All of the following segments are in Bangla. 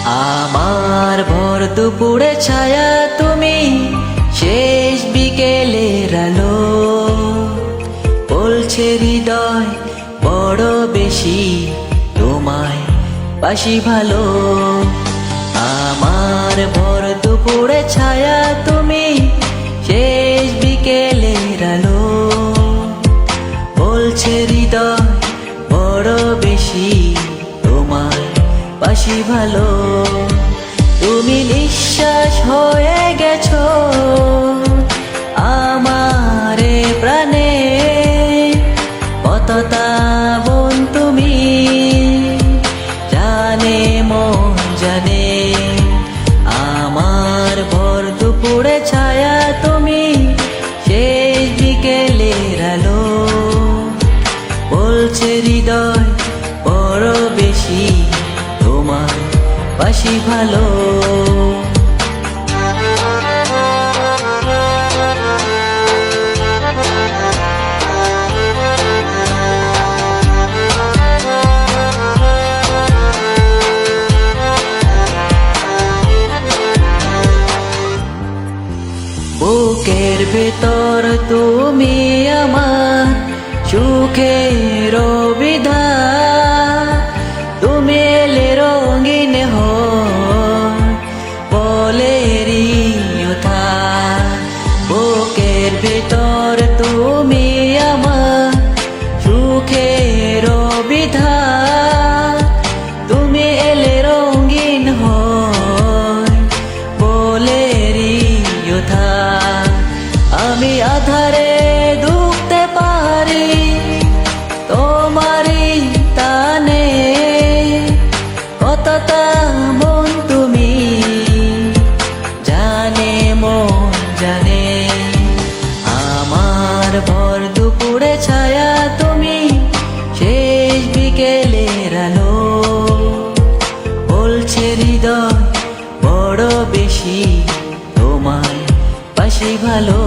আমার ভর দুপুরে ছায়া তুমি, শেষ বিকেলের আলো। বলছে হৃদয় বড় বেশি তোমায় বাসি ভালো। আমার ভর দুপুরে ছায়া তুমি, শেষ বিকেলের আলো। বলছে হৃদয় বড় বেশি তোমায় বাসি ভালো। তুমি নিঃশ্বাস হয়ে গেছো আমারে প্রাণে, কতটা বোন তুমি জানে মন জানে। আমার ভর দুপুরে ছায়া তুমি, শেষ বিকেলের আলো। বলছে হৃদয় বড় বেশি তোমায় বাসি ভালো। বুকের ভেতর তুমি আমার সুখের বিধান। তুমি এলে রঙিন বলেরি উঠা। বুকের ভেতর তুমি আমার সুখের বিধান। তুমি এলে রঙিন বলেরি উঠা। আমি আধারে ডুবতে পারি তোমারই টানে, কতটা মন তুমি জানে মন জানে। আমার ভর দুপুরে ছায়া তুমি, শেষ বিকেলের আলো। বলছে হৃদয় বড় বেশি তোমায় বাসি ভালো।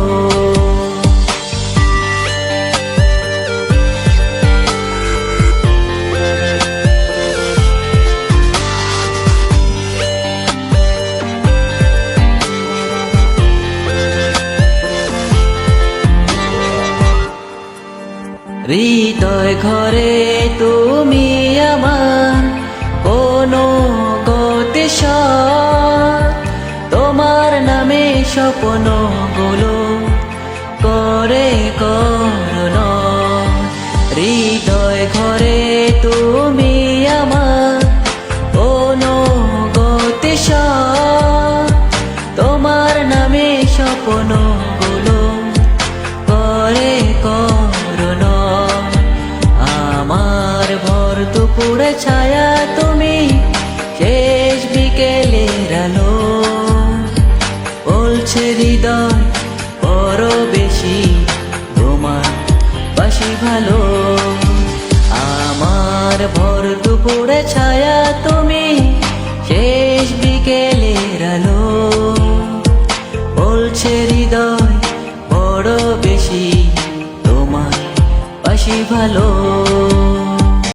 হৃদয় ঘরে তুমি আমার কোনো গতিশ। তোমার নামে স্বপ্ন গুলো করে করুণ। হৃদয় ঘরে তুমি আমার কোনো গতিশ। তোমার নামে স্বপ্ন গুলো করে করুণ। আমার ভর দুপুরে ছায়া তুমি, শেষ বিকেলের আলো। বলছে হৃদয় বড় বেশি তোমায় বাসি ভালো। আমার ভর দুপুরে ছায়া তুমি, শেষ বিকেলের আলো। বলছে হৃদয় বড় বেশি তোমায় বাসি ভালো।